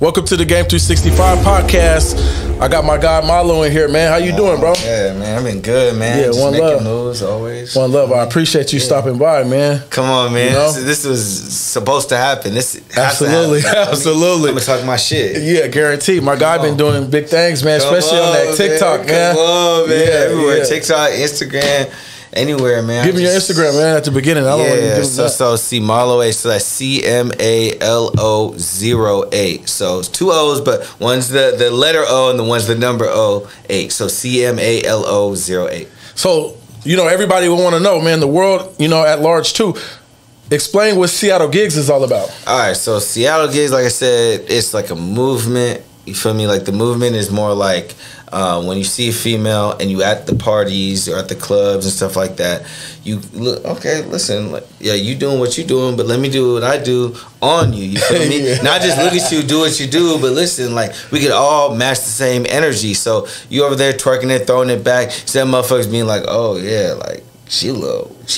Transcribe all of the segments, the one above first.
Welcome to the Game 365 podcast. I got my guy Malo in here, man. How you doing, bro? Yeah, man. I've been good, man. Yeah, just one making love. moves always. One love. I appreciate you stopping by, man. Come on, man. You know? This was supposed to happen. This Absolutely, has to happen. absolutely. I'm gonna talk my shit. Yeah, guaranteed. My guy been doing big things, man. Especially on that TikTok, man. Come on, man. Yeah, Everywhere. yeah. TikTok, Instagram, anywhere, man. Give me your Instagram, man. At the beginning, I don't want to do that. So Cmalo08. So that's Cmalo08. So it's two O's, but one's the letter O and the one's the number 08. So Cmalo08. So everybody will want to know, man. The world, at large too. Explain what Seattle Gigs is all about. All right, so Seattle Gigs, like I said, it's like a movement. You feel me? Like the movement is more like when you see a female and you at the parties or at the clubs and stuff like that, you look, okay, listen, like, yeah, you doing what you doing, but let me do what I do on you. You feel me? Yeah. Not just look at you, do what you do, but listen, like we could all match the same energy. So you over there twerking it, throwing it back, some motherfuckers being like, oh yeah, like she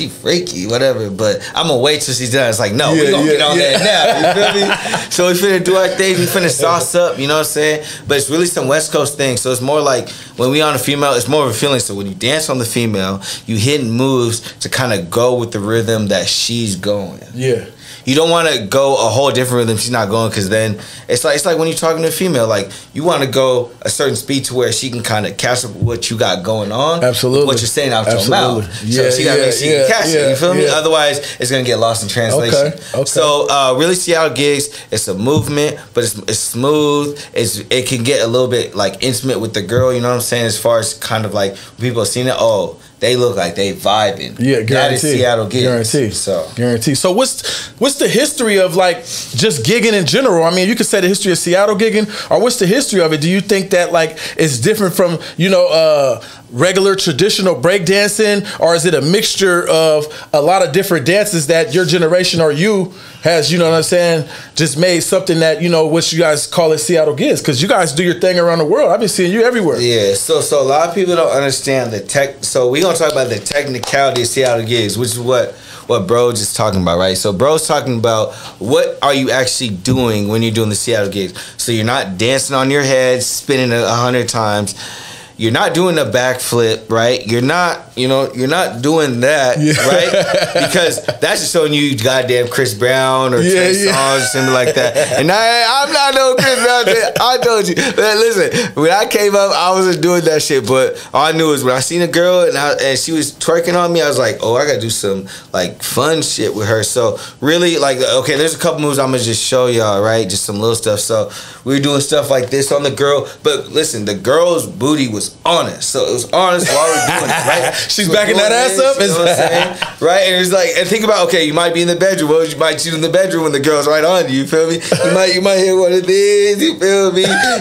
freaky, whatever, but I'm gonna wait till she's done. It's like, no, we gonna get on that now. You feel me? So we finna do our thing, we finna sauce up, you know what I'm saying? But it's really some West Coast thing. So it's more like when we on a female, it's more of a feeling. So when you dance on the female, you hitting moves to kind of go with the rhythm that she's going. Yeah. You don't want to go a whole different rhythm she's not going, because then it's like when you're talking to a female, like you want to go a certain speed to where she can kind of catch up what you got going on. Absolutely. What you're saying out your mouth. Yeah, so she got to make sure you can catch it. You feel me? Otherwise, it's going to get lost in translation. Okay. So really Seattle Gigs, it's a movement, but it's smooth. It can get a little bit like intimate with the girl, you know what I'm saying? As far as kind of like people have seen it, oh, they look like they vibing. Yeah, guaranteed. That is Seattle Gigs. Guaranteed. So what's the history of like just gigging in general? I mean, you could say the history of Seattle gigging, or what's the history of it? Do you think that like it's different from regular traditional breakdancing, or is it a mixture of a lot of different dances that your generation or you has, you know what I'm saying, just made something that, what you guys call it Seattle Gigs? Because you guys do your thing around the world. I've been seeing you everywhere. Yeah, so a lot of people don't understand the tech. So we're gonna talk about the technicality of Seattle Gigs, which is what bro just talking about, right? So bro's talking about what are you actually doing when you're doing the Seattle Gigs. So you're not dancing on your head, spinning 100 times. You're not doing a backflip, right? You're not doing that, right? Because that's just showing you goddamn Chris Brown or Trey Songz or something like that. And I'm not no Chris Brown. I told you. Man, listen, when I came up, I wasn't doing that shit. But all I knew is when I seen a girl and she was twerking on me, I was like, oh, I gotta do some like fun shit with her. So really, like, okay, there's a couple moves I'm gonna just show y'all, right? Just some little stuff. So we were doing stuff like this on the girl. But listen, the girl's booty was on us, so it was on us while we were doing it, right? She's backing that ass up, you know what I'm saying? Right? And it's like, and think about, okay, you might be in the bedroom. Well, you might shoot in the bedroom when the girl's right on you. You feel me? You might hear one of these. You feel me? You might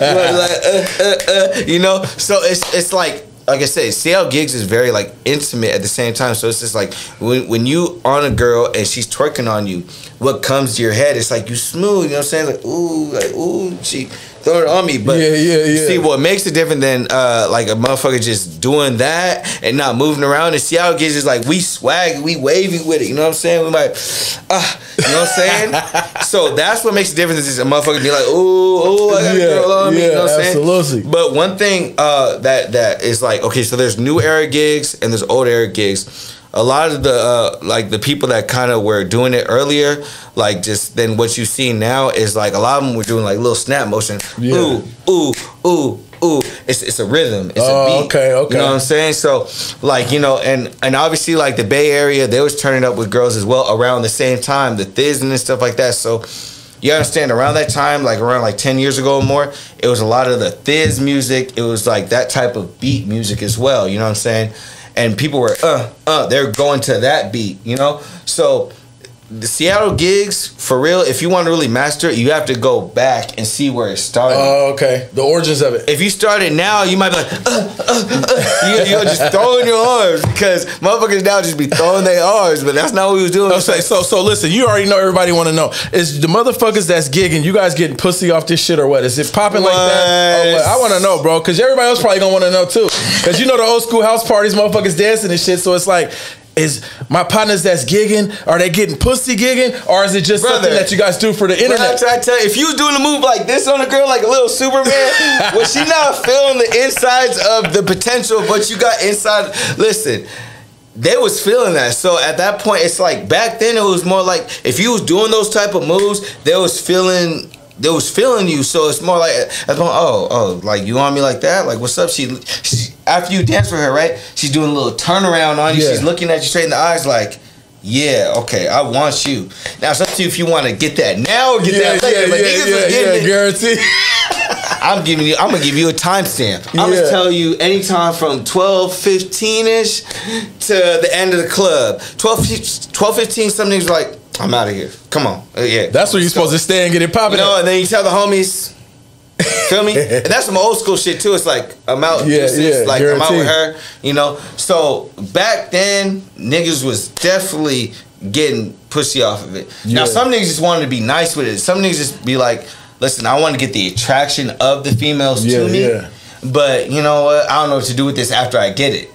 be like, So it's like I said, Seattle Gigs is very like intimate at the same time. So it's just like when you on a girl and she's twerking on you, what comes to your head? It's like you smooth. You know what I'm saying? Like ooh, she throw it on me. But see, what makes it different than like a motherfucker just doing that and not moving around in Seattle Gigs is like we swag, we wavy with it. You know what I'm saying? We might, you know what I'm saying? So that's what makes the difference. Is a motherfucker be like, ooh, I got a girl on me. You know what I'm saying? Absolutely. But one thing that is like, okay, so there's new era gigs and there's old era gigs. A lot of the like the people that kind of were doing it earlier, like just then what you see now is like a lot of them were doing like little snap motion. Ooh, ooh, ooh, ooh. It's a rhythm. It's a beat. Okay. You know what I'm saying? So like, and obviously like the Bay Area, they was turning up with girls as well around the same time, the Itz.Pz and stuff like that. So you understand, around that time, like around like 10 years ago or more, it was a lot of the Itz.Pz music. It was like that type of beat music as well. You know what I'm saying? And people were, they're going to that beat, So the Seattle Gigs, for real, if you want to really master it, you have to go back and see where it started. Oh, okay. The origins of it. If you start it now, you might be like, you're just throwing your arms, because motherfuckers now just be throwing their arms, but that's not what we was doing. Okay, so listen, you already know, everybody want to know. Is the motherfuckers that's gigging, you guys getting pussy off this shit or what? Is it popping like that? Oh, I want to know, bro, because everybody else probably going to want to know too. Because the old school house parties, motherfuckers dancing and shit, so it's like, is my partners that's gigging, are they getting pussy gigging, or is it just something that you guys do for the internet? I tell you, if you was doing a move like this on a girl, like a little Superman, was she not feeling the insides of the potential, but you got inside? Listen, they was feeling that. So at that point, it's like back then it was more like if you was doing those type of moves, they was feeling you. So it's more like, like you on me like that? Like what's up? She after you dance with her, right? She's doing a little turnaround on you. Yeah. She's looking at you straight in the eyes, like, yeah, okay, I want you. Now it's up to you if you want to get that now or get that later. But niggas was getting it. Guarantee. I'm gonna give you a timestamp. I'm gonna tell you anytime from 12:15ish to the end of the club. 12:15, some niggas like, I'm out of here. Come on. Yeah. That's where you're supposed to stay and get it popping. And then you tell the homies, feel me? And that's some old school shit too. It's like I'm out. I'm out with her. So back then, niggas was definitely getting pussy off of it. Yeah. Now some niggas just wanted to be nice with it. Some niggas just be like, listen, I want to get the attraction of the females to me. Yeah. But you know what? I don't know what to do with this after I get it.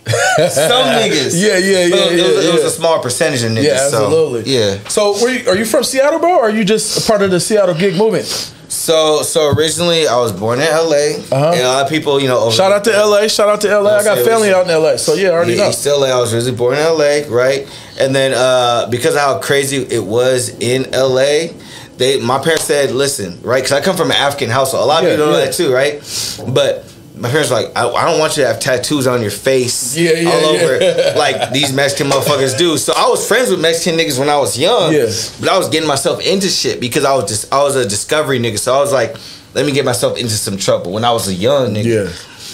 Some niggas. It was a small percentage of niggas. Yeah, absolutely. So are you from Seattle, bro, or are you just a part of the Seattle gig movement? So originally I was born in LA. And a lot of people, shout out to LA. Shout out to LA. I got family out in LA. So I already know. East LA. I was originally born in LA, right? And then because of how crazy it was in LA, my parents said, listen, right? Because I come from an African household. A lot of people don't know that too, right? But my parents were like, I don't want you to have tattoos on your face all over like these Mexican motherfuckers do. So I was friends with Mexican niggas when I was young, but I was getting myself into shit because I was a discovery nigga. So I was like, let me get myself into some trouble when I was a young nigga.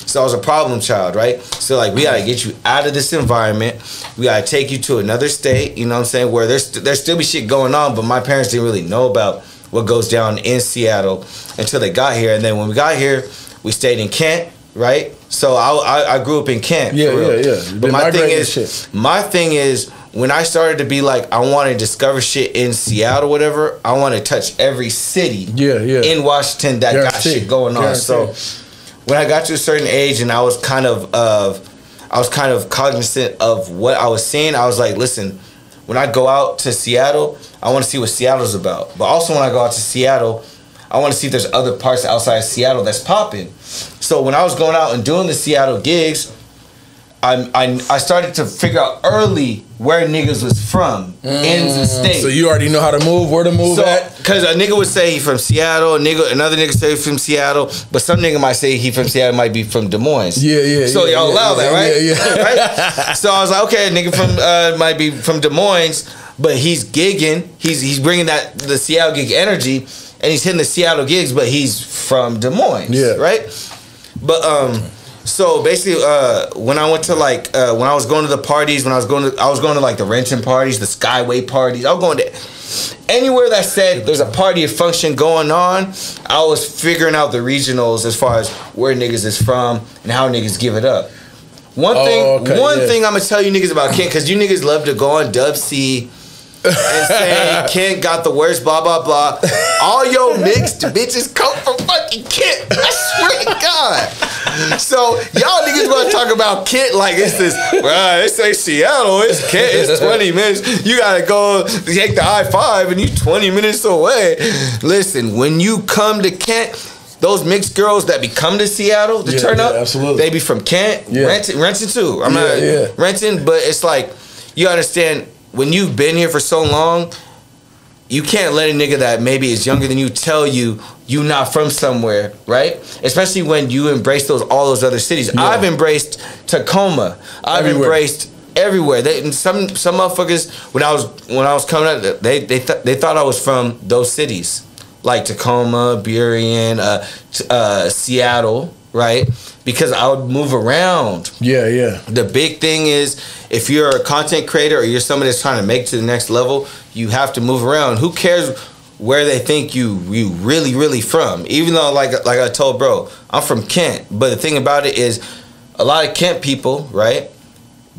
So I was a problem child, right? So like we gotta get you out of this environment. We gotta take you to another state, you know what I'm saying, where there's still be shit going on, but my parents didn't really know about what goes down in Seattle until they got here. And then when we got here, we stayed in Kent, right? So I grew up in Kent. But my thing is, when I started to be like, I want to discover shit in Seattle, whatever, I want to touch every city in Washington that got shit going on. So when I got to a certain age and I was kind of cognizant of what I was seeing, I was like, listen, when I go out to Seattle, I want to see what Seattle's about. But also when I go out to Seattle, I want to see if there's other parts outside of Seattle that's popping. So when I was going out and doing the Seattle gigs, I started to figure out early where niggas was from in the state. So you already know how to move, where to move at? Because a nigga would say he from Seattle, another nigga say he from Seattle, but some nigga might say he from Seattle might be from Des Moines. So y'all allow that, right? Right? So I was like, okay, a nigga from might be from Des Moines, but he's gigging, he's bringing the Seattle gig energy, and he's hitting the Seattle gigs, but he's from Des Moines, right? But so basically, when I went to when I was going to the parties, I was going to like the Renton parties, the Skyway parties. I was going to anywhere that said there's a party or function going on. I was figuring out the regionals as far as where niggas is from and how niggas give it up. One thing I'm gonna tell you niggas about Kent, because you niggas love to go on Dub C and say Kent got the worst, blah blah blah. All your mixed bitches come from fucking Kent. I swear to God. So y'all niggas want to talk about Kent like it's this. Well, they say Seattle, it's Kent, it's 20 minutes. You gotta go take the I-5 and you 20 minutes away. Listen, when you come to Kent, those mixed girls that be come to Seattle to turn up, absolutely, they be from Kent, Renton too. I'm not Renton, but it's like you understand. When you've been here for so long, you can't let a nigga that maybe is younger than you tell you not from somewhere, right? Especially when you embrace all those other cities. I've embraced Tacoma. I've embraced everywhere. Some motherfuckers when I was coming up, they thought I was from those cities, like Tacoma, Burien, Seattle, right? Because I would move around. The big thing is, if you're a content creator or you're somebody that's trying to make it to the next level, you have to move around. Who cares where they think you really, really from? Even though, like I told bro, I'm from Kent. But the thing about it is, a lot of Kent people, right,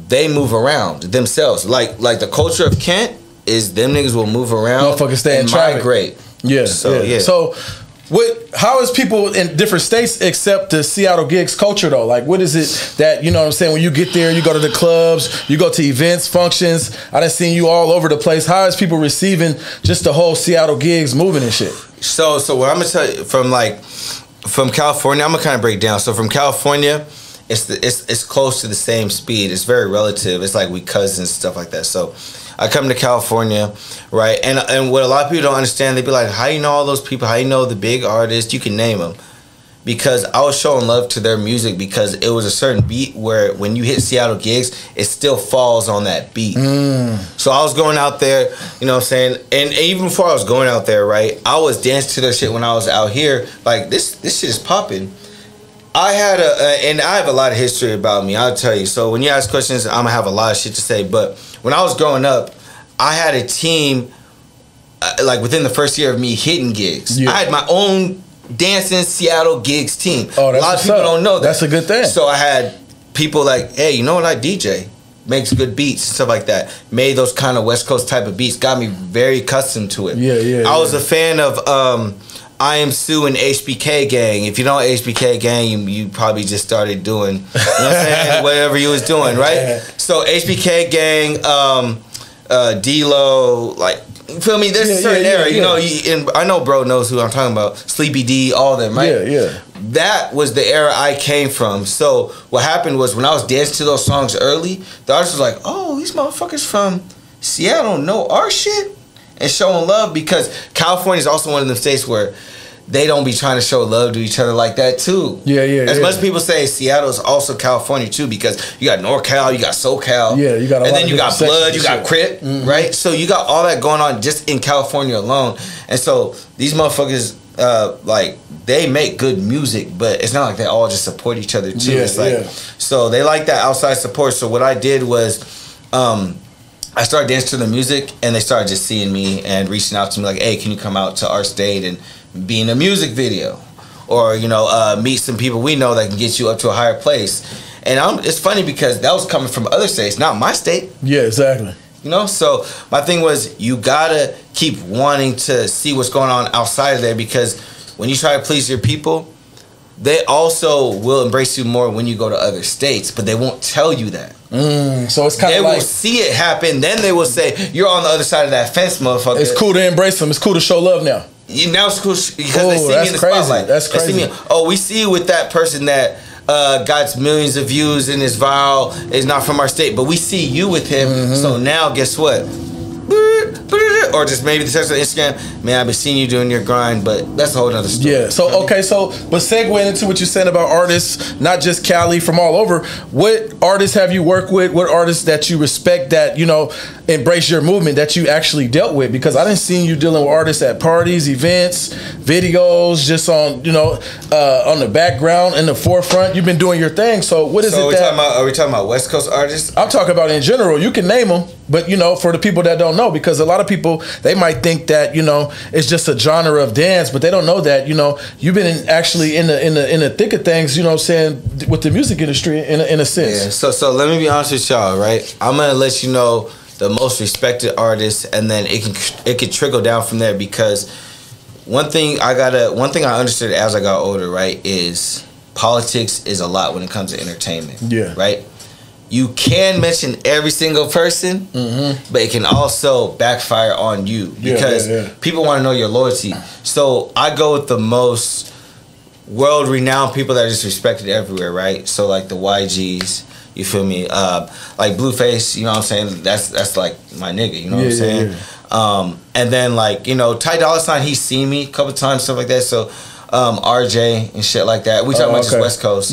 they move around themselves. Like the culture of Kent is them niggas will move around stay and migrate. So How is people in different states accept the Seattle gigs culture though? Like, what is it that, you know what I'm saying, when you get there, you go to the clubs, you go to events, functions, I done seen you all over the place. How is people receiving just the whole Seattle gigs moving and shit? So what I'm gonna tell you from California, I'm gonna kind of break down. So from California, it's close to the same speed. It's very relative. It's like we cousins, stuff like that. So I come to California, right? And what a lot of people don't understand, they be like, how you know all those people? How you know the big artists? You can name them. Because I was showing love to their music because it was a certain beat where when you hit Seattle gigs, it still falls on that beat. So I was going out there, you know what I'm saying? And even before I was going out there, right, I was dancing to their shit when I was out here. Like, this shit is popping. I had and I have a lot of history about me, I'll tell you. So when you ask questions, I'm gonna have a lot of shit to say. But when I was growing up, I had a team, like within the first year of me hitting gigs. Yeah. I had my own dancing Seattle gigs team. Oh, that's a lot of people don't know that. That's a good thing. So I had people like, hey, you know what, I DJ. Makes good beats and stuff like that. Made those kind of West Coast type of beats. Got me very accustomed to it. Yeah. I was a fan of I Am Sue and HBK Gang. If you know HBK Gang, you probably just started doing, you know what I'm saying, whatever you was doing, right? So HBK Gang, D-Lo, like, you feel me? There's a certain era, you know. And I know bro knows who I'm talking about. Sleepy D, all them, right? Yeah. That was the era I came from. So what happened was when I was dancing to those songs early, the artist was like, "Oh, these motherfuckers from Seattle know our shit," and showing love because California is also one of them states where they don't be trying to show love to each other like that too. Yeah. As much as people say Seattle is also California too, because you got NorCal, you got SoCal, you got, and then you got Blood, you got Crip, right? So you got all that going on just in California alone, and so these motherfuckers, like, they make good music, but it's not like they all just support each other too. It's like, so they like that outside support. So what I did was, I started dancing to the music, and they started just seeing me and reaching out to me like, hey, can you come out to our state and be in a music video, or you know, meet some people we know that can get you up to a higher place. And it's funny because that was coming from other states, not my state. Yeah, exactly. You know, so my thing was, you gotta keep wanting to see what's going on outside of there, because when you try to please your people, they also will embrace you more when you go to other states, but they won't tell you that. So it's kind of like, they will see it happen, then they will say, you're on the other side of that fence, motherfucker. It's cool to embrace them. It's cool to show love now. Now it's cool because they see me in the spotlight. That's crazy. We see you with that person that got millions of views in his viral, is not from our state, but we see you with him. So now, guess what? Or just maybe the text on Instagram, man, I've been seeing you doing your grind, but that's a whole other story. Yeah, so, okay, but segueing into what you're saying about artists, not just Cali, from all over, what artists have you worked with? What artists that you respect that, you know, embrace your movement that you actually dealt with? Because I didn't see you dealing with artists at parties, events, videos, just on, you know, on the background, in the forefront. You've been doing your thing, so what is it that... Are we talking about West Coast artists? I'm talking about in general. You can name them, but, you know, for the people that don't know, because a lot of people, they might think that, you know, it's just a genre of dance, but they don't know that, you know, you've been actually in the thick of things, you know what I'm saying, with the music industry in a sense. Yeah, so let me be honest with y'all, right? I'm gonna let you know the most respected artists, and then it can trickle down from there, because one thing I understood as I got older, right, is politics is a lot when it comes to entertainment. Yeah. Right? You can mention every single person, but it can also backfire on you, because people want to know your loyalty. So I go with the most world-renowned people that are just respected everywhere, right? So like the YGs, you feel me? Like Blueface, you know what I'm saying? That's like my nigga, you know what I'm saying? And then like, you know, Ty Dolla $ign, he's seen me a couple times, stuff like that. So RJ and shit like that. We talking about just West Coast.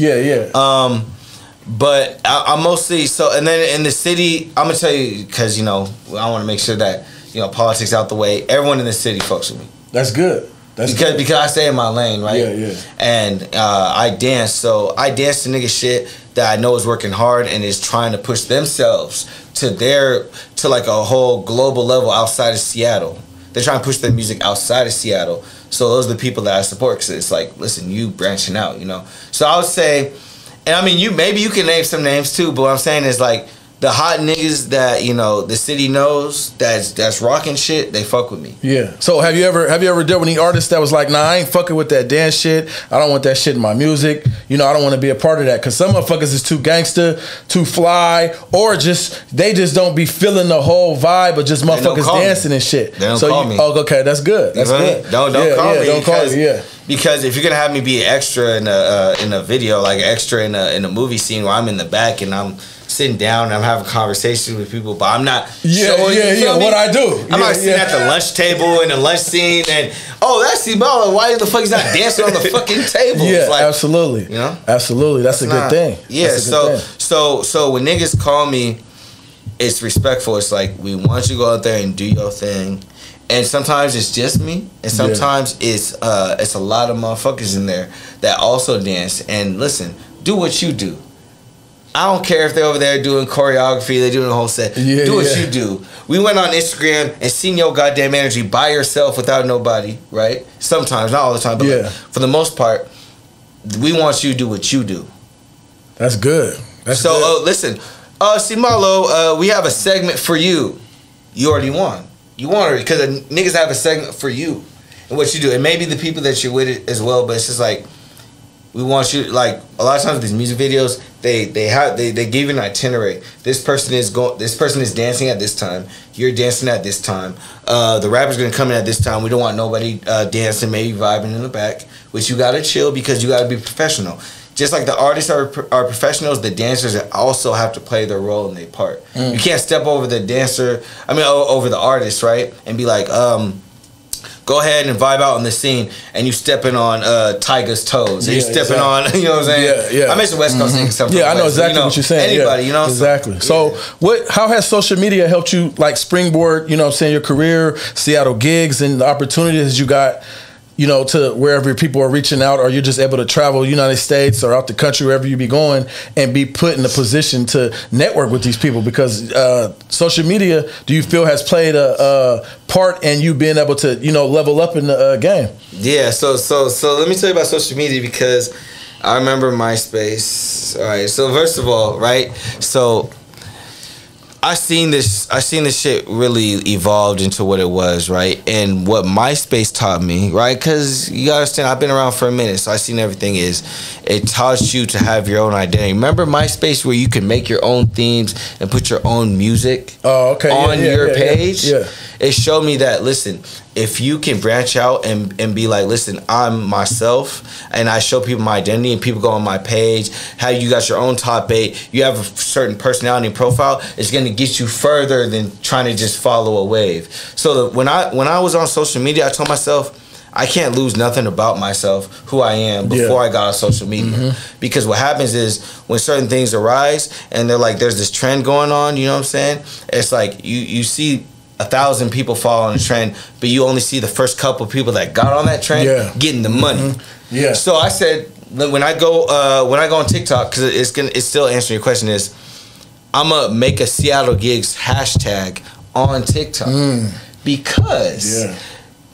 But I'm mostly, and then in the city, I'm gonna tell you, because, you know, I want to make sure that, you know, politics out the way. Everyone in the city fucks with me. That's good. Because I stay in my lane, right? And I dance, so I dance to nigga shit that I know is working hard and is trying to push themselves to like a whole global level outside of Seattle. They're trying to push their music outside of Seattle. So those are the people that I support, because it's like, listen, you branching out, you know. So I would say, and I mean, maybe you can name some names too, but what I'm saying is like, the hot niggas that, you know, the city knows that's rocking shit, they fuck with me. Yeah. So have you ever dealt with any artist that was like, nah, I ain't fucking with that dance shit. I don't want that shit in my music. You know, I don't want to be a part of that. Because some motherfuckers is too gangster, too fly, or they just don't be feeling the whole vibe, but just motherfuckers dancing and shit. They don't call me. Oh, okay, that's good. That's good. Don't call me. Don't call me. Yeah. Because if you're gonna have me be an extra in a video, like an extra in a movie scene where I'm in the back and I'm sitting down and I'm having conversations with people, but I'm not showing you what I do. I'm not sitting at the lunch table in the lunch scene and that's Cmalo. Why the fuck he's not dancing on the fucking table? Yeah, like, absolutely. You know, absolutely. That's a good thing. Yeah. So when niggas call me, it's respectful. It's like, we want you to go out there and do your thing. And sometimes it's just me, and sometimes it's a lot of motherfuckers in there that also dance. And listen, do what you do. I don't care if they're over there doing choreography, they're doing the whole set. Do what you do. We went on Instagram and seen your goddamn energy by yourself without nobody, right? Sometimes, not all the time, but like, for the most part, we want you to do what you do. That's good. That's good. Listen, Cmalo, we have a segment for you. You already won. You want it because niggas have a segment for you and what you do, and maybe the people that you're with it as well. But it's just like, we want you, like, a lot of times these music videos, they give you an itinerary. This person is dancing at this time. You're dancing at this time. The rapper's gonna come in at this time. We don't want nobody dancing, maybe vibing in the back. Which you gotta chill because you gotta be professional. Just like the artists are professionals, the dancers also have to play their role in their part. You can't step over the dancer, over the artist, right? And be like, go ahead and vibe out on the scene, and you stepping on Tyga's toes. And you stepping on, you know what I'm saying? Yeah. I mention West Coast niggas sometimes. Yeah, I know exactly what you're saying. Anybody, you know? Exactly. So how has social media helped you, like, springboard, you know what I'm saying, your career, Seattle gigs, and the opportunities you got, you know, to wherever people are reaching out, or you're just able to travel United States or out the country, wherever you be going, and be put in a position to network with these people? Because social media, do you feel, has played a part in you being able to, you know, level up in the game? Yeah, so let me tell you about social media, because I remember MySpace. All right, so first of all, right, so I seen this shit really evolved into what it was, right? And what MySpace taught me, right? Because you gotta understand, I've been around for a minute, so I seen everything. It taught you to have your own identity. Remember MySpace, where you can make your own themes and put your own music on your page? Yeah. It showed me that, listen, if you can branch out and be like, listen, I'm myself, and I show people my identity, and people go on my page, how you got your own top 8, you have a certain personality and profile, it's going to get you further than trying to just follow a wave. So when I was on social media, I told myself, I can't lose nothing about myself, who I am, before I got on social media. Because what happens is, when certain things arise, and they're like, there's this trend going on, you know what I'm saying? It's like, you see 1,000 people follow on the trend, but you only see the first couple people that got on that trend getting the money. Yeah. So I said, when I go on TikTok, because it's still answering your question, is I'm gonna make a Seattle Gigs hashtag on TikTok because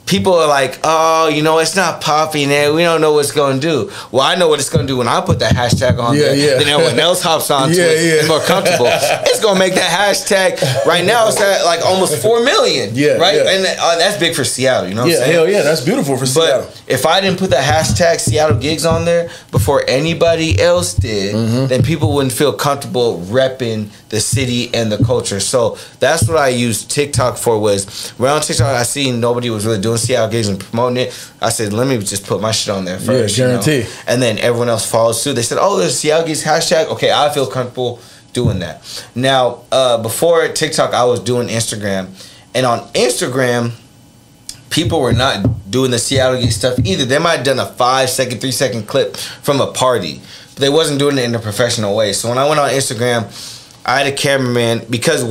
people are like, oh, you know, it's not popping there. We don't know what it's going to do. Well, I know what it's going to do when I put that hashtag on there. Then everyone else hops on to it. It's more comfortable. It's going to make that hashtag. Right now, it's at like almost 4 million. Right? And that's big for Seattle. You know what I'm saying? Hell yeah. That's beautiful for Seattle. But if I didn't put that hashtag Seattle Gigs on there before anybody else did, then people wouldn't feel comfortable repping the city and the culture. So that's what I used TikTok for. Was when on TikTok, I seen nobody was really doing Seattle Gigs and promoting it. I said, let me just put my shit on there first. Guarantee. You know? And then everyone else follows suit. They said, oh, there's Seattle Gigs hashtag. Okay, I feel comfortable doing that. Now, before TikTok, I was doing Instagram. And on Instagram, people were not doing the Seattle Gigs stuff either. They might have done a 5-second, 3-second clip from a party, but they wasn't doing it in a professional way. So when I went on Instagram, I had a cameraman, because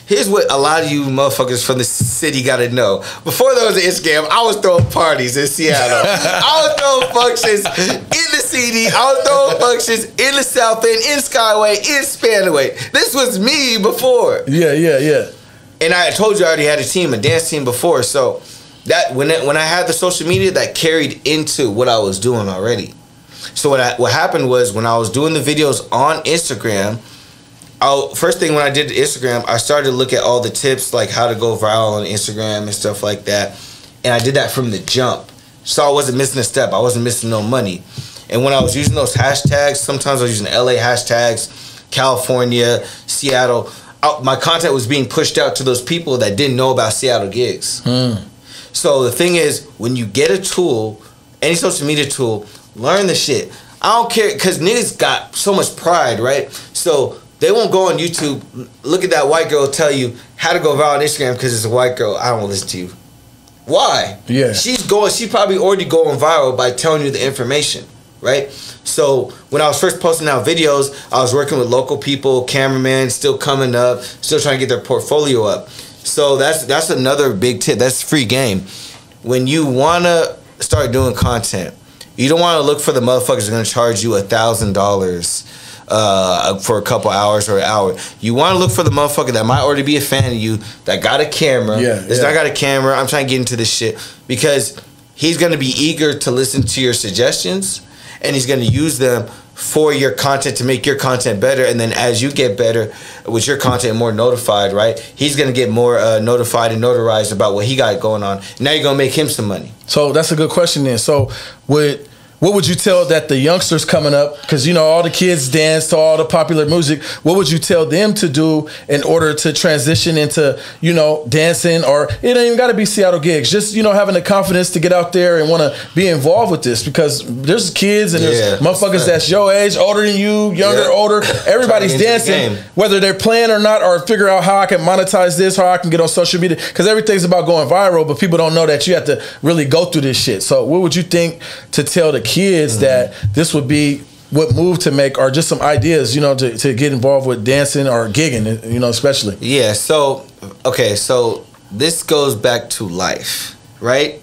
here's what a lot of you motherfuckers from the city gotta know. Before there was an Instagram, I was throwing parties in Seattle. I was throwing functions in the CD. I was throwing functions in the South End, in Skyway, in Spanaway. This was me before. Yeah. And I told you I already had a dance team before. So that when I had the social media, that carried into what I was doing already. So what happened was, when I was doing the videos on Instagram, first thing when I did Instagram, I started to look at all the tips, like how to go viral on Instagram and stuff like that. And I did that from the jump. So I wasn't missing a step. I wasn't missing no money. And when I was using those hashtags, sometimes I was using LA hashtags, California, Seattle. My content was being pushed out to those people that didn't know about Seattle gigs. So the thing is, when you get a tool, any social media tool, learn the shit. I don't care, because niggas got so much pride, right? So they won't go on YouTube, look at that white girl tell you how to go viral on Instagram because it's a white girl. I don't want to listen to you. Why? Yeah. She's probably already going viral by telling you the information, right? So when I was first posting out videos, I was working with local people, cameramen still coming up, still trying to get their portfolio up. So that's another big tip. That's free game. When you want to start doing content, you don't want to look for the motherfuckers that are going to charge you $1,000 for a couple hours or an hour. You want to look for the motherfucker that might already be a fan of you, that got a camera. Not got a camera. I'm trying to get into this shit, because he's going to be eager to listen to your suggestions, and he's going to use them for your content to make your content better. And then as you get better with your content, more notified, right? He's going to get more notified and notarized about what he got going on. Now you're going to make him some money. So that's a good question then. So what would you tell that the youngsters coming up, because you know all the kids dance to all the popular music, what would you tell them to do in order to transition into, you know, dancing? Or it ain't even got to be Seattle gigs, just, you know, having the confidence to get out there and want to be involved with this, because there's kids and there's motherfuckers that's your age, older than you, younger, older, everybody's dancing, whether they're playing or not, or figure out how I can monetize this, how I can get on social media, because everything's about going viral, but people don't know that you have to really go through this shit. So what would you think to tell the kids that this would be what move to make, or just some ideas, you know, to get involved with dancing or gigging, you know, especially? Yeah, so, okay, so this goes back to life, right?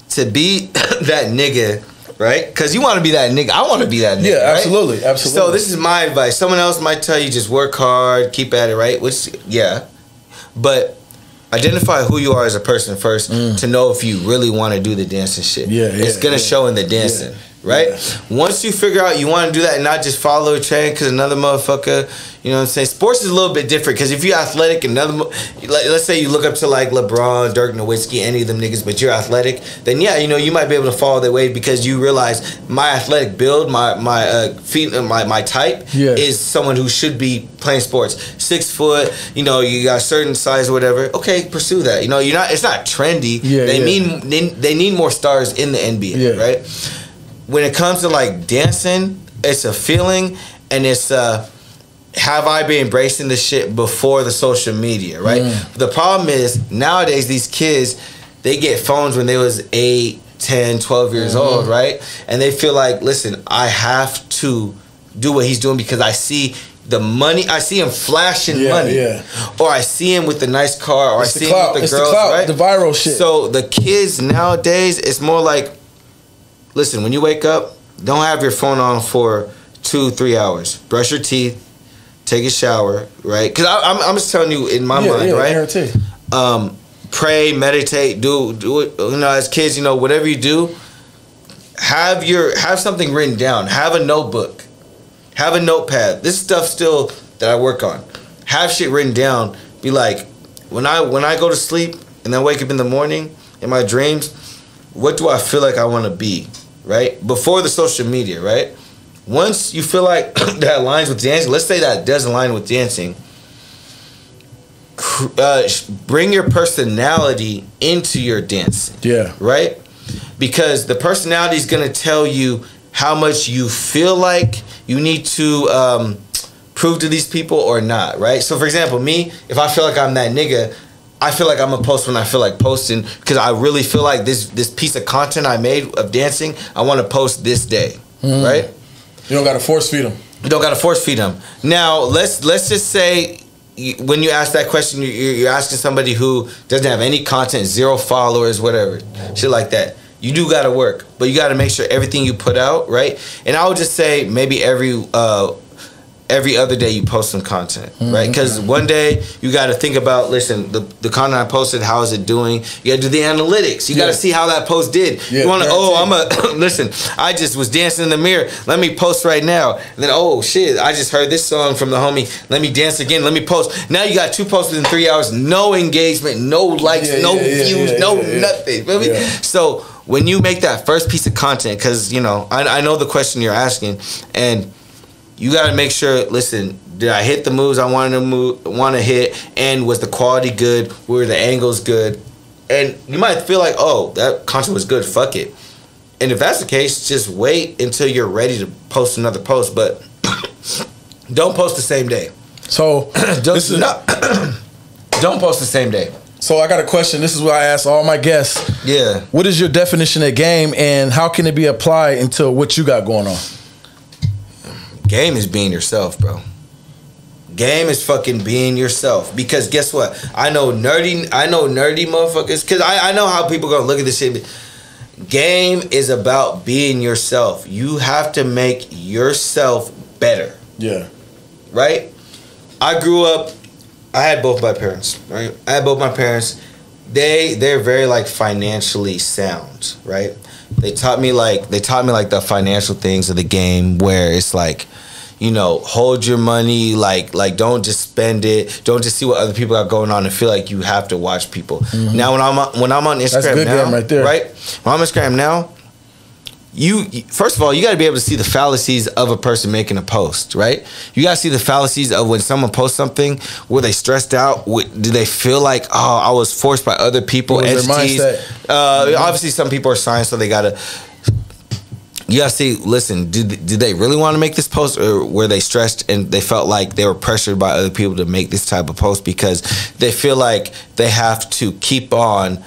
To be that nigga, right? Because you want to be that nigga. I want to be that nigga, yeah, absolutely, right? Absolutely. So this is my advice. Someone else might tell you just work hard, keep at it, right? Which, yeah. But identify who you are as a person first to know if you really want to do the dancing shit. It's going to show in the dancing. Right? Once you figure out you want to do that and not just follow a trend because another motherfucker, you know what I'm saying? Sports is a little bit different, because if you're athletic, let's say you look up to like LeBron, Dirk Nowitzki, any of them niggas, but you're athletic, then yeah, you know, you might be able to follow their way because you realize my athletic build, my feet, my type is someone who should be playing sports. 6 foot, you know, you got a certain size or whatever. Okay, pursue that. You know, it's not trendy. They need more stars in the NBA, right? When it comes to like dancing, it's a feeling, and it's have I been embracing this shit before the social media, right? The problem is nowadays these kids, they get phones when they was 8, 10, 12 years old, right? And they feel like, listen, I have to do what he's doing because I see the money, I see him flashing money, or I see him with the nice car, or I see him with the girls, right? The viral shit. So the kids nowadays, it's more like, listen, when you wake up, don't have your phone on for 2-3 hours. Brush your teeth, take a shower, right? Because I'm just telling you in my mind, right? Pray, meditate, do it. You know, as kids, you know, whatever you do, have something written down. Have a notebook. Have a notepad. This stuff still that I work on. Have shit written down. Be like, when I go to sleep and then wake up in the morning in my dreams, what do I feel like I want to be? Right? Before the social media, right? Once you feel like that aligns with dancing, let's say that does align with dancing, bring your personality into your dancing. Yeah. Right? Because the personality is going to tell you how much you feel like you need to prove to these people or not, right? So for example, me, if I feel like I'm that nigga, I feel like I'm gonna post when I feel like posting, because I really feel like this piece of content I made of dancing, I want to post this day, right? You don't gotta force feed them. You don't gotta force feed them. Now let's just say when you ask that question, you're asking somebody who doesn't have any content, 0 followers, whatever, shit like that. You do gotta work, but you gotta make sure everything you put out, right? And I would just say maybe every every other day you post some content, right? Because one day you got to think about, listen, the content I posted, how is it doing? You got to do the analytics. You got to see how that post did. You want to, listen, I just was dancing in the mirror. Let me post right now. And then, oh shit, I just heard this song from the homie. Let me dance again. Let me post. Now you got 2 posts within 3 hours. No engagement, no likes, no views, nothing. Feel me? So when you make that first piece of content, because, you know, I know the question you're asking, and you got to make sure, listen, did I hit the moves I wanted to hit, and was the quality good? Were the angles good? And you might feel like, oh, that content was good, fuck it. And if that's the case, just wait until you're ready to post another post, but don't post the same day. So don't post the same day. So I got a question. This is what I ask all my guests. Yeah. What is your definition of game, and how can it be applied into what you got going on? Game is being yourself, bro. Game is fucking being yourself. Because guess what? I know nerdy motherfuckers. Because I know how people gonna look at this shit. Game is about being yourself. You have to make yourself better. Yeah. Right? I grew up, I had both my parents, right? I had both my parents. They're very like financially sound, right? They taught me like the financial things of the game, where it's like, you know, hold your money, like don't just spend it, don't just see what other people got going on and feel like you have to watch people. Mm-hmm. Now when I'm on Instagram, that's a good now, game right there. Right? When I'm on Instagram now, you first of all, you got to be able to see the fallacies of a person making a post, right? You got to see the fallacies of when someone posts something. Were they stressed out? Do they feel like, oh, I was forced by other people, entities? Obviously, some people are signed, so they got to. You gotta see, listen, did they really want to make this post, or were they stressed and they felt like they were pressured by other people to make this type of post because they feel like they have to keep on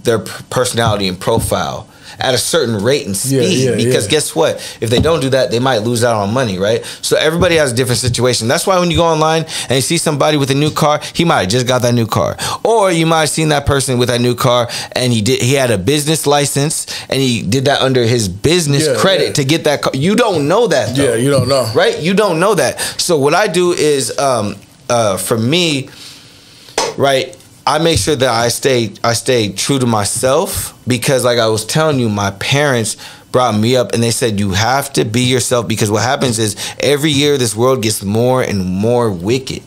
their personality and profile at a certain rate and speed, because guess what? If they don't do that, they might lose out on money, right? So everybody has a different situation. That's why when you go online and you see somebody with a new car, he might have just got that new car. Or you might have seen that person with that new car and he had a business license and he did that under his business credit to get that car. You don't know that though. Yeah, you don't know. Right? You don't know that. So what I do is, for me, right, I make sure that I stay true to myself, because like I was telling you, my parents brought me up and they said you have to be yourself, because what happens is every year this world gets more and more wicked.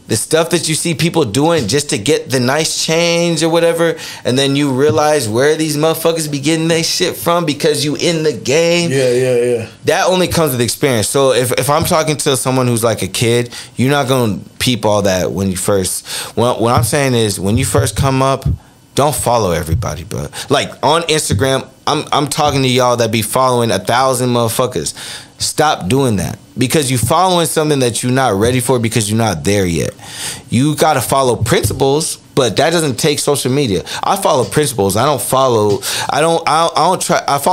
The stuff that you see people doing just to get the nice change or whatever, and then you realize where these motherfuckers be getting their shit from because you in the game. Yeah. That only comes with experience. So if I'm talking to someone who's like a kid, you're not gonna peep all that when you first. What I'm saying is, when you first come up, don't follow everybody, bro. Like on Instagram, I'm talking to y'all that be following 1,000 motherfuckers. Stop doing that, because you following something that you're not ready for because you're not there yet. You got to follow principles, but that doesn't take social media. I follow principles. I don't follow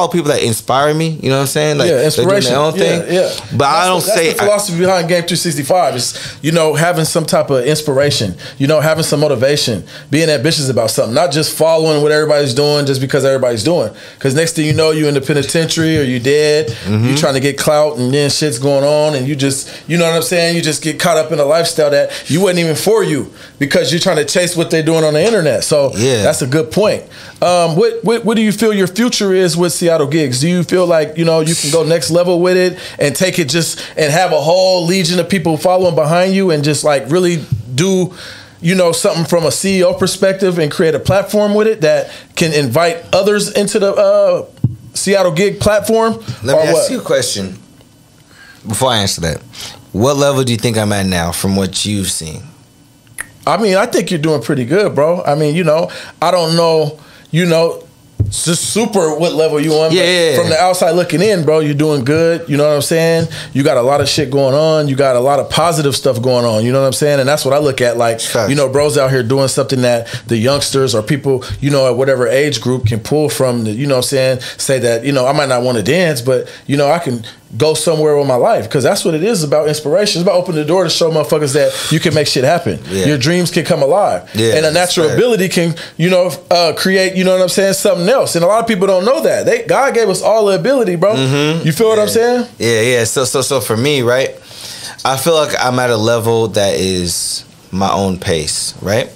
people that inspire me. You know what I'm saying? Like, inspiration. They're doing their own thing. Yeah. But I don't say. That's the philosophy behind Game 365 is, you know, having some type of inspiration. You know, having some motivation, being ambitious about something, not just following what everybody's doing just because everybody's doing. Because next thing you know, you in the penitentiary or you dead. Mm-hmm. You trying to get clout, and then shit's going on, and you just, you know what I'm saying? You just get caught up in a lifestyle that you wasn't even for you, because you're trying to chase what they're doing on the internet. So that's a good point. What do you feel your future is with Seattle Gigs? Do you feel like, you know, you can go next level with it and take it and have a whole legion of people following behind you and just like really do, you know, something from a CEO perspective and create a platform with it that can invite others into the Seattle Gig platform? Let me ask you a question before I answer that. What level do you think I'm at now from what you've seen? I mean, I think you're doing pretty good, bro. I mean, you know, I don't know, you know, just super what level you on. Yeah. From the outside looking in, bro, you're doing good. You know what I'm saying? You got a lot of shit going on. You got a lot of positive stuff going on. You know what I'm saying? And that's what I look at. Like, you know, bro's out here doing something that the youngsters or people, you know, at whatever age group can pull from. You know what I'm saying? Say that, you know, I might not want to dance, but, you know, I can go somewhere with my life, because that's what it is about. Inspiration. It's about opening the door to show motherfuckers that you can make shit happen. Yeah. Your dreams can come alive. Yeah, and a natural ability can, you know, create, you know what I'm saying, something else. And a lot of people don't know that. God gave us all the ability, bro. Mm-hmm. You feel what I'm saying? Yeah. So for me, right, I feel like I'm at a level that is my own pace, right?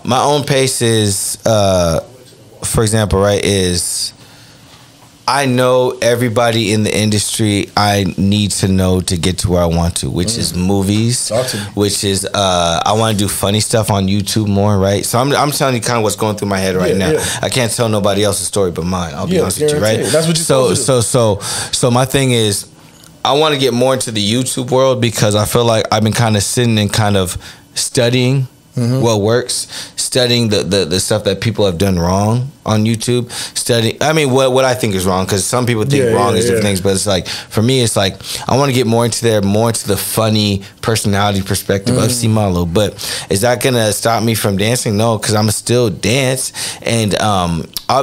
My own pace is, for example, right, is I know everybody in the industry I need to know to get to where I want to, which is movies, which is I want to do funny stuff on YouTube more, right? So I'm telling you kind of what's going through my head right now. Yeah. I can't tell nobody else's story but mine. I'll be honest with you, right? That's what you So my thing is, I want to get more into the YouTube world because I feel like I've been kind of sitting and kind of studying what works, studying the stuff that people have done wrong on YouTube, studying, I mean, what I think is wrong, because some people think wrong is different things, but it's like, for me, it's like, I want to get more into the funny personality perspective of Cmalo, but is that going to stop me from dancing? No, because I'm still dance, and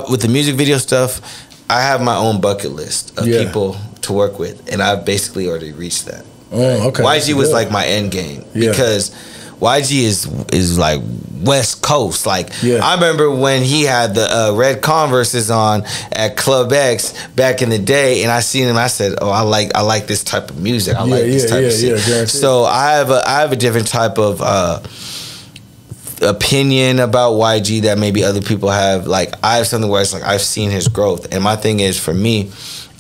with the music video stuff, I have my own bucket list of people to work with, and I've basically already reached that. YG was like my end game, because YG is like West Coast. Like I remember when he had the red Converses on at Club X back in the day, and I seen him. I said, "Oh, I like this type of music. I like this type of shit." So I have a different type of opinion about YG that maybe other people have. Like I have something where it's like I've seen his growth, and my thing is, for me,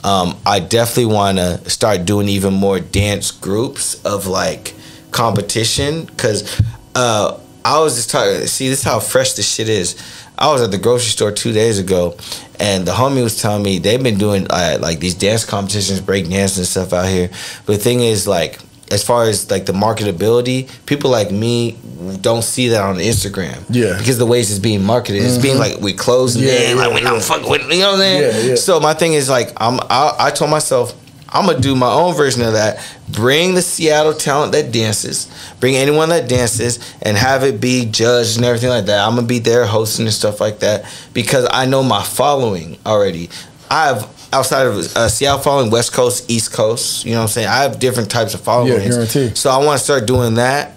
I definitely want to start doing even more dance groups of like competition, because I was just talking, see, this is how fresh this shit is. I was at the grocery store 2 days ago, and the homie was telling me they've been doing like these dance competitions, break dance and stuff out here. But the thing is, like, as far as like the marketability, people like me don't see that on Instagram. Because the ways it's being marketed, it's being like we close the name, like we don't fuck with, you know what I'm saying? So my thing is like, I told myself, I'm gonna do my own version of that. Bring the Seattle talent that dances, bring anyone that dances, and have it be judged and everything like that. I'm gonna be there hosting and stuff like that, because I know my following already. I have, outside of Seattle following, West Coast, East Coast, you know what I'm saying? I have different types of followings. So I want to start doing that.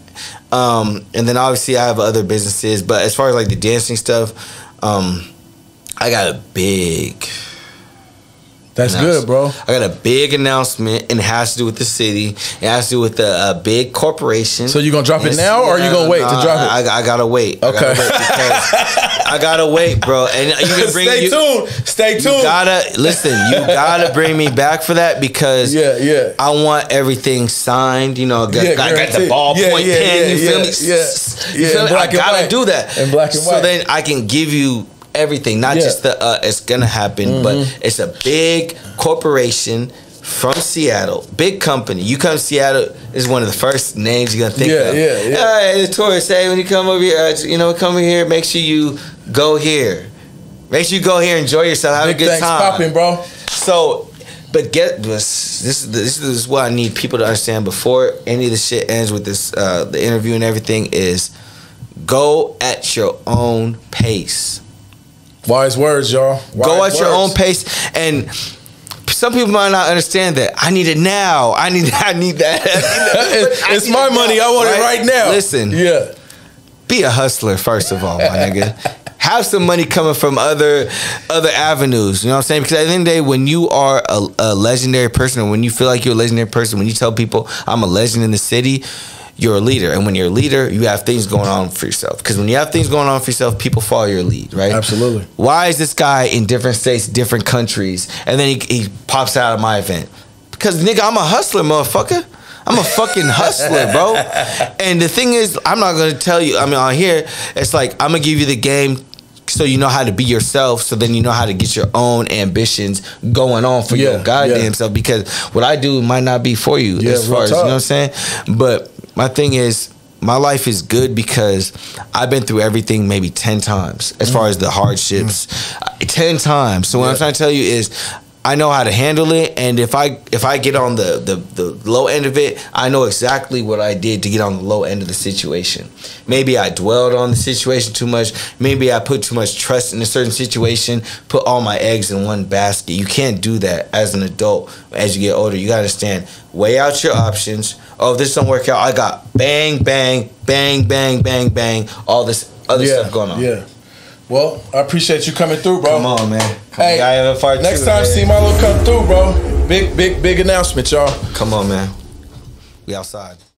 And then obviously I have other businesses, but as far as like the dancing stuff, I got a big... That's good, bro. I got a big announcement, and it has to do with the city. It has to do with a big corporation. So you gonna drop it now, or are you gonna wait to drop it? I gotta wait. Okay. I gotta wait, bro. And you can bring Stay tuned. Stay tuned. You gotta bring me back for that, because I want everything signed. You know, I got the ballpoint pen. You feel me? You feel me? I gotta do that. In black and white. So then I can give you everything, not just the it's gonna happen, but it's a big corporation from Seattle, big company. You come to Seattle, is one of the first names you're gonna think of. Hey, the tourists, hey, when you come over here, come over here, make sure you go here. Make sure you go here, enjoy yourself, have a good time. Popping, bro. So, but get this. This is what I need people to understand before any of the shit ends with this, the interview and everything, is go at your own pace. Wise words, y'all. Go at your own pace, and some people might not understand that. I need it now. I need that. It's my money. I want it right now. Listen. Be a hustler, first of all, my nigga. Have some money coming from other avenues. You know what I'm saying? Because at the end of the day, when you are a legendary person, or when you feel like you're a legendary person, when you tell people I'm a legend in the city, you're a leader. And when you're a leader, you have things going on for yourself. Because when you have things going on for yourself, people follow your lead, right? Absolutely. Why is this guy in different states, different countries, and then he pops out of my event? Because, nigga, I'm a hustler, motherfucker. I'm a fucking hustler, bro. And the thing is, I'm not going to tell you, I mean, on here, it's like, I'm going to give you the game so you know how to be yourself, so then you know how to get your own ambitions going on for your goddamn self, because what I do might not be for you as far as, you know what I'm saying? But my thing is, my life is good because I've been through everything maybe 10 times as far as the hardships. 10 times. So what I'm trying to tell you is, I know how to handle it, and if I get on the low end of it, I know exactly what I did to get on the low end of the situation. Maybe I dwelled on the situation too much. Maybe I put too much trust in a certain situation, put all my eggs in one basket. You can't do that as an adult. As you get older, you gotta understand, weigh out your options. Oh, if this don't work out, I got bang, bang, bang, bang, bang, bang, all this other stuff going on. Well, I appreciate you coming through, bro. Come on, man. Hey, next time Cmalo come through, bro. Big announcement, y'all. Come on, man. We outside.